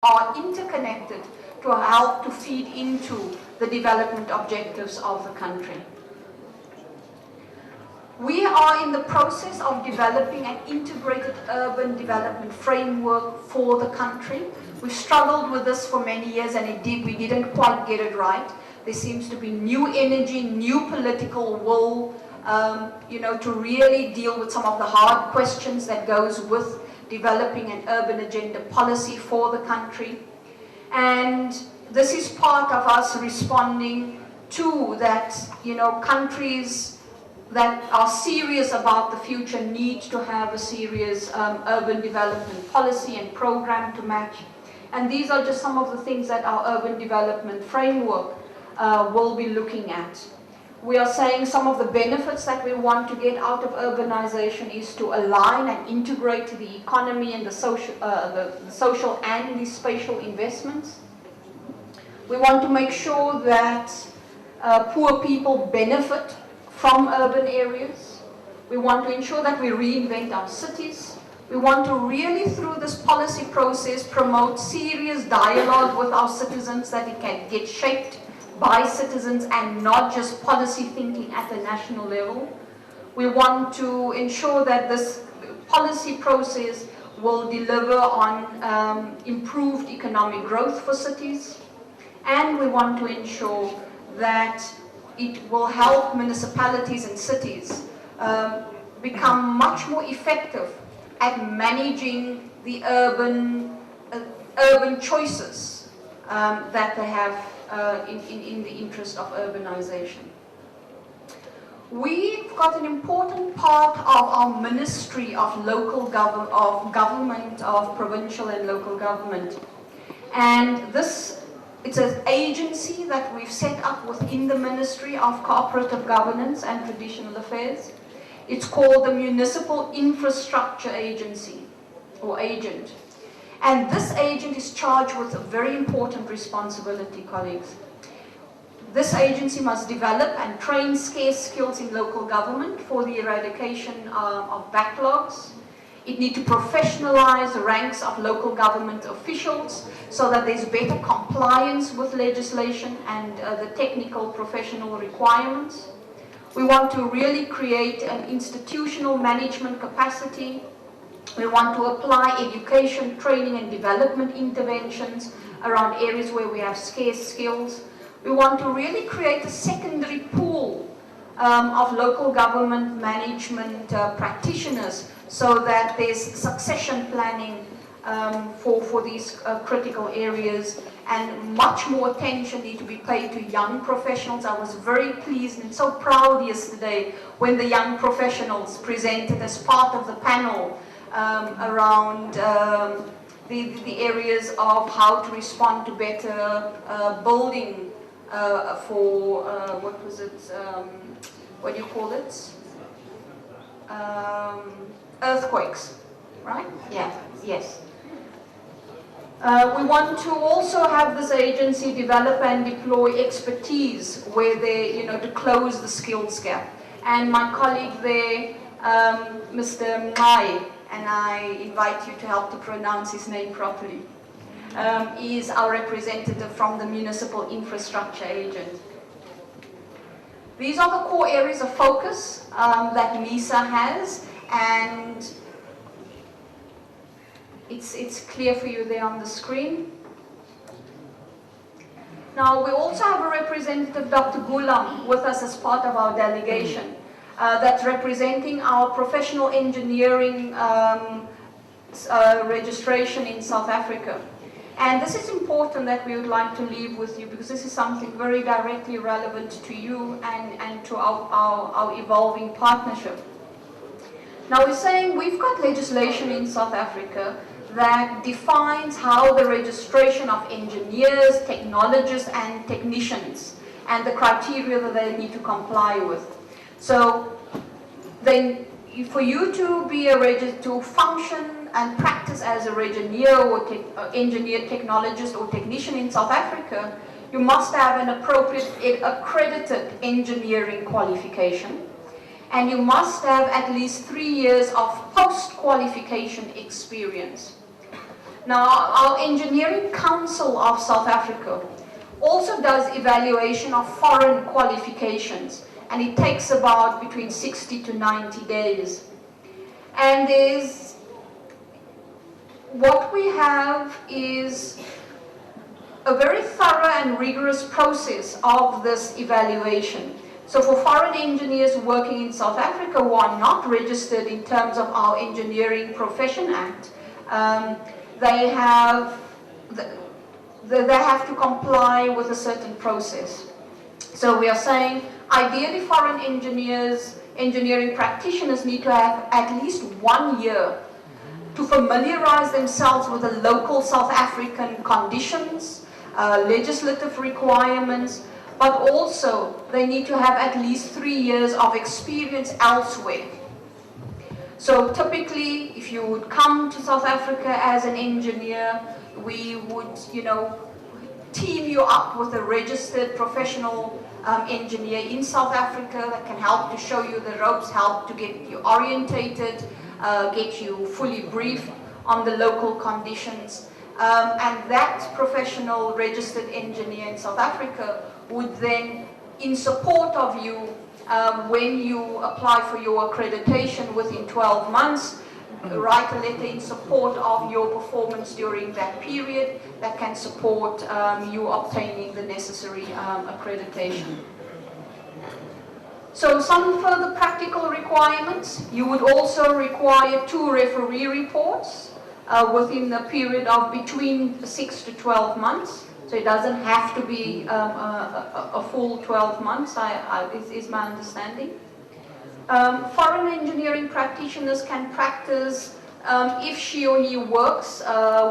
are interconnected to help to feed into the development objectives of the country. We are in the process of developing an integrated urban development framework for the country. We've struggled with this for many years, and we didn't quite get it right. There seems to be new energy, new political will, to really deal with some of the hard questions that goes with developing an urban agenda policy for the country. And this is part of us responding to that, countries that are serious about the future need to have a serious urban development policy and program to match. And these are just some of the things that our urban development framework will be looking at. We are saying some of the benefits that we want to get out of urbanization is to align and integrate the economy and the social and the spatial investments. We want to make sure that poor people benefit from urban areas. We want to ensure that we reinvent our cities. We want to really, through this policy process, promote serious dialogue with our citizens, that it can get shaped by citizens and not just policy thinking at the national level. We want to ensure that this policy process will deliver on improved economic growth for cities. And we want to ensure that it will help municipalities and cities become much more effective at managing the urban choices that they have in the interest of urbanization. We've got an important part of our Ministry of Government, of provincial and local government. And it's an agency that we've set up within the Ministry of Cooperative Governance and Traditional Affairs. It's called the Municipal Infrastructure Agency, or agent. And this agent is charged with a very important responsibility, colleagues. This agency must develop and train scarce skills in local government for the eradication of backlogs. It needs to professionalize the ranks of local government officials so that there's better compliance with legislation and the technical professional requirements. We want to really create an institutional management capacity. We want to apply education, training and development interventions around areas where we have scarce skills. We want to really create a secondary pool of local government management practitioners so that there's succession planning for these critical areas, and much more attention needs to be paid to young professionals. I was very pleased and so proud yesterday when the young professionals presented as part of the panel around the areas of how to respond to better building for, what was it, what do you call it? Earthquakes, right? Yeah, yes. We want to also have this agency develop and deploy expertise where they, to close the skills gap. And my colleague there, Mr. Mai, and I invite you to help to pronounce his name properly, is our representative from the Municipal Infrastructure Agent. These are the core areas of focus that MISA has, and it's clear for you there on the screen. Now, we also have a representative, Dr. Gulam, with us as part of our delegation, that's representing our professional engineering registration in South Africa. And this is important that we would like to leave with you, because this is something very directly relevant to you and to our evolving partnership. Now, we're saying we've got legislation in South Africa that defines how the registration of engineers, technologists and technicians and the criteria that they need to comply with. So then for you to be to function and practice as a engineer or engineer, technologist or technician in South Africa, you must have an appropriate accredited engineering qualification, and you must have at least 3 years of post-qualification experience. Now, our Engineering Council of South Africa also does evaluation of foreign qualifications, and it takes about between 60 to 90 days. And what we have is a very thorough and rigorous process of this evaluation. So for foreign engineers working in South Africa who are not registered in terms of our Engineering Profession Act, they have to comply with a certain process. So we are saying, ideally foreign engineers, engineering practitioners need to have at least 1 year to familiarize themselves with the local South African conditions, legislative requirements, but also they need to have at least 3 years of experience elsewhere. So typically, if you would come to South Africa as an engineer, we would, team you up with a registered professional engineer in South Africa that can help to show you the ropes, help to get you orientated, get you fully briefed on the local conditions. And that professional registered engineer in South Africa would then, in support of you, when you apply for your accreditation within 12 months, write a letter in support of your performance during that period that can support you obtaining the necessary accreditation. So some further practical requirements. You would also require 2 referee reports within the period of between 6 to 12 months. So it doesn't have to be a full 12 months, is my understanding. Foreign engineering practitioners can practice if she or he works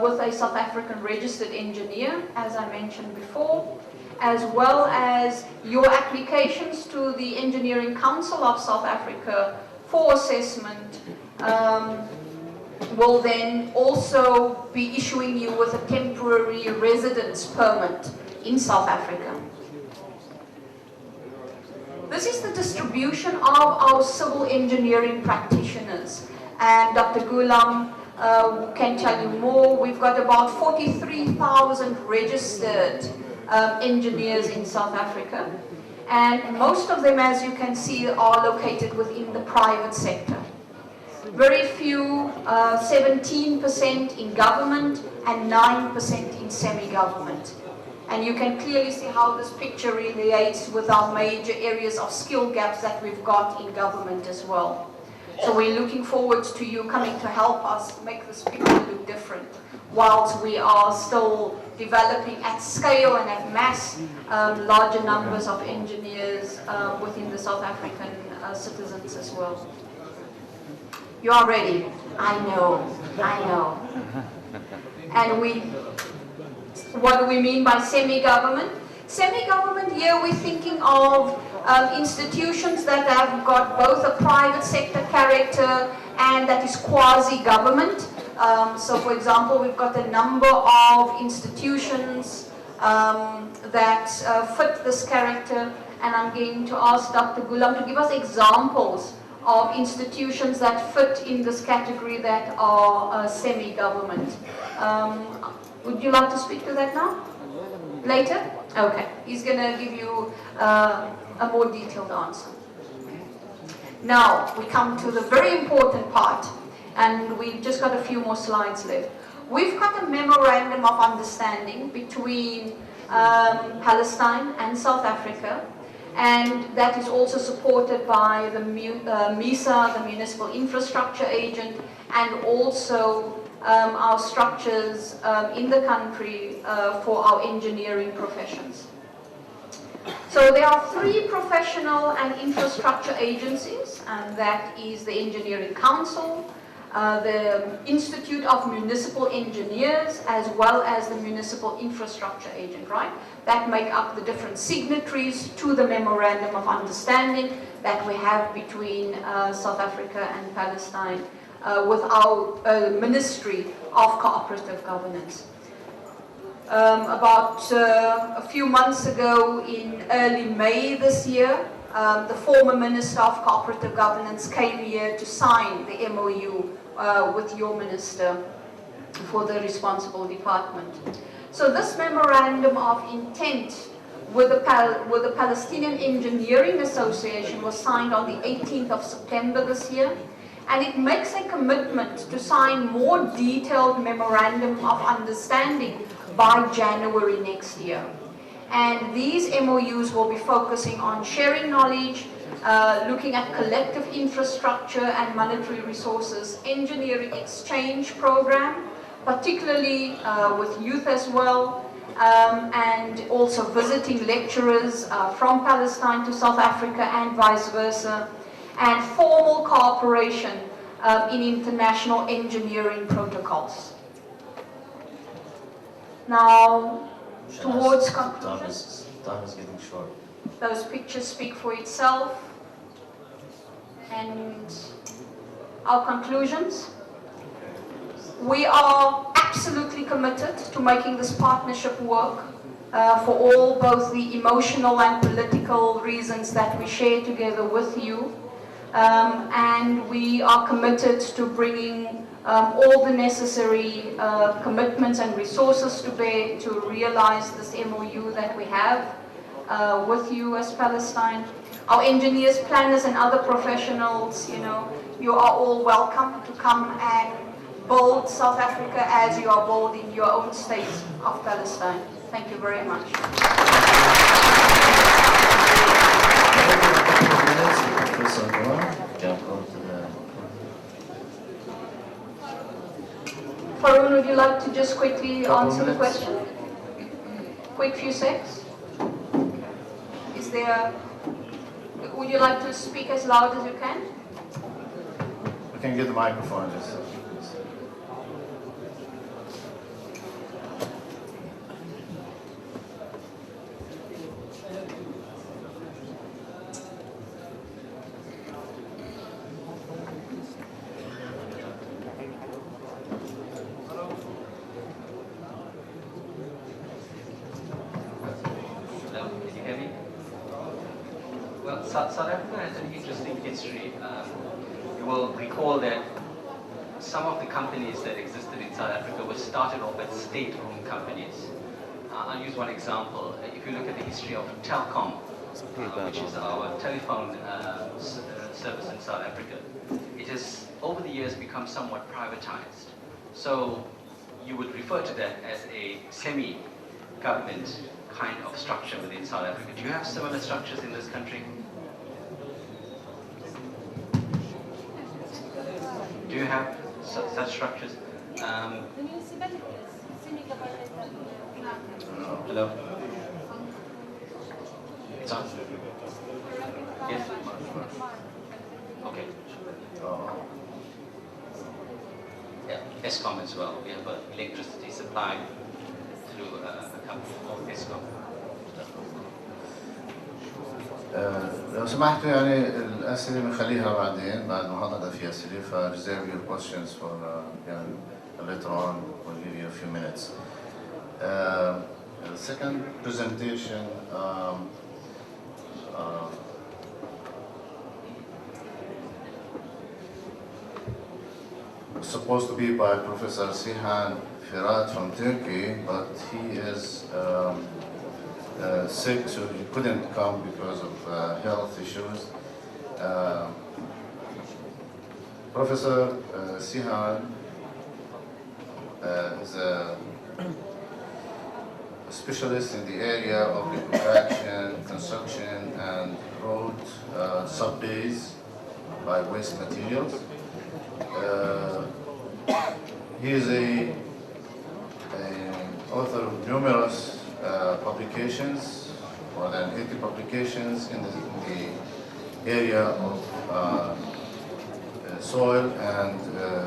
with a South African registered engineer, as I mentioned before, as well as your applications to the Engineering Council of South Africa for assessment will then also be issuing you with a temporary residence permit in South Africa. This is the distribution of our civil engineering practitioners, and Dr. Gulam can tell you more. We've got about 43,000 registered engineers in South Africa, and most of them, as you can see, are located within the private sector. Very few, 17% in government and 9% in semi-government. And you can clearly see how this picture relates with our major areas of skill gaps that we've got in government as well. So we're looking forward to you coming to help us make this picture look different, whilst we are still developing at scale and at mass larger numbers of engineers within the South African citizens as well. You are ready. I know. And what do we mean by semi-government? Semi-government, here we're thinking of institutions that have got both a private sector character and that is quasi-government. So for example, we've got a number of institutions that fit this character, and I'm going to ask Dr. Gulam to give us examples of institutions that fit in this category that are semi-government. Would you like to speak to that now? Later? Okay. He's going to give you a more detailed answer. Now, we come to the very important part, and we've just got a few more slides left. We've got a memorandum of understanding between Palestine and South Africa, and that is also supported by the MISA, the Municipal Infrastructure Agent, and also our structures in the country for our engineering professions. So there are 3 professional and infrastructure agencies, and that is the Engineering Council, the Institute of Municipal Engineers, as well as the Municipal Infrastructure Agent, right? That make up the different signatories to the Memorandum of Understanding that we have between South Africa and Palestine with our Ministry of Cooperative Governance. About a few months ago, in early May this year, the former Minister of Cooperative Governance came here to sign the MOU with your Minister. for the responsible department. So this memorandum of intent with the Palestinian Engineering Association was signed on the 18th of September this year, and it makes a commitment to sign more detailed memorandum of understanding by January next year. And these MOUs will be focusing on sharing knowledge, looking at collective infrastructure and monetary resources, engineering exchange program, particularly with youth as well, and also visiting lecturers from Palestine to South Africa and vice versa, and formal cooperation in international engineering protocols. Now, towards conclusions. Time is getting short. Those pictures speak for itself. And our conclusions. We are absolutely committed to making this partnership work for all, both the emotional and political reasons that we share together with you. And we are committed to bringing all the necessary commitments and resources to bear to realize this MOU that we have with you as Palestine. Our engineers, planners, and other professionals, you are all welcome to come and build South Africa as you are building your own state of Palestine. Thank you very much. Faroon, would you like to just quickly answer the question? Quick few seconds. Is there? Would you like to speak as loud as you can? We can get the microphone just. South Africa has an interesting history. You will recall that some of the companies that existed in South Africa were started off as state-owned companies. I'll use one example. If you look at the history of Telkom, which is our telephone service in South Africa, it has over the years become somewhat privatized. So you would refer to that as a semi-government kind of structure within South Africa. Do you have similar structures in this country? Do you have such structures? Hello? It's on? Yes? Okay. Yeah, ESCOM as well. We have electricity supply through a company called ESCOM. لو سمحتوا يعني الأسئلة بنخليها بعدين بعد ما هذا في أسئلة ف reserve your questions for يعني later on. We'll give you a few minutes. The second presentation was supposed to be by Professor Sihan Firat from Turkey, but he is sick, so he couldn't come because of health issues. Professor Sihan is a specialist in the area of liquefaction, construction, and road sub-base by waste materials. He is an author of numerous publications, more than 80 publications in the area of soil and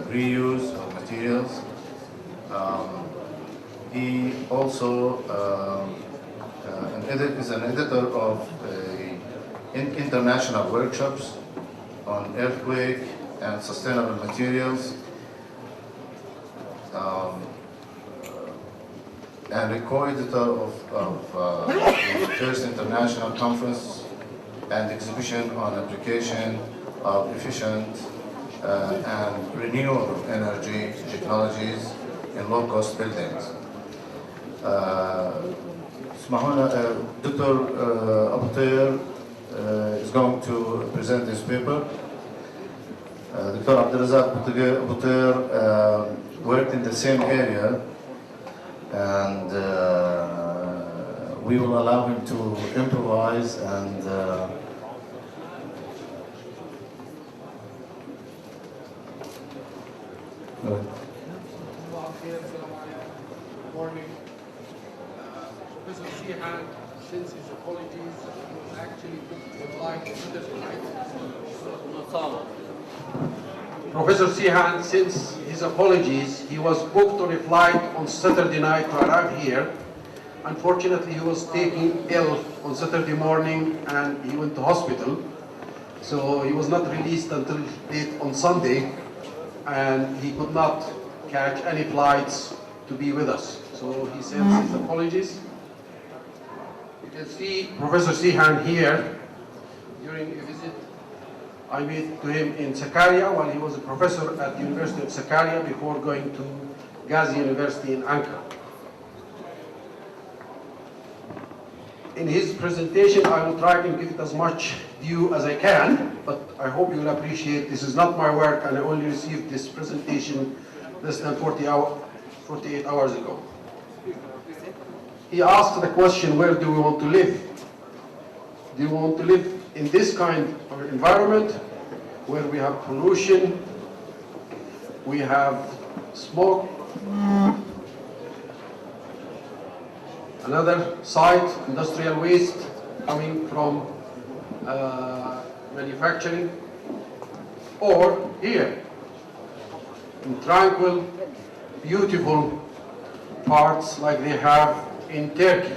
reuse of materials. He also is an editor of international workshops on earthquake and sustainable materials, and a co-editor of the first international conference and exhibition on application of efficient and renewable energy technologies in low-cost buildings. اسمحونا, Dr. Abu Tayyar is going to present this paper. Dr. Abdelrazak Abu Tayyar worked in the same area, and we will allow him to improvise and morning. Professor Sihan, since his apologies, he was actually booked to fly to Saturday night. Professor Sihan, since his apologies, he was booked on a flight on Saturday night to arrive here. Unfortunately, he was taken ill on Saturday morning and he went to hospital. So he was not released until late on Sunday, and he could not catch any flights to be with us. So he sends his apologies. You can see Professor Sihan here during a visit I met to him in Sakarya while he was a professor at the University of Sakarya before going to Gazi University in Ankara. In his presentation, I will try to give it as much due as I can, but I hope you'll appreciate this is not my work, and I only received this presentation less than 48 hours ago. He asked the question, where do we want to live? Do you want to live in this kind of environment where we have pollution, we have smoke? Another site, industrial waste coming from manufacturing, or here in tranquil, beautiful parts like they have in Turkey.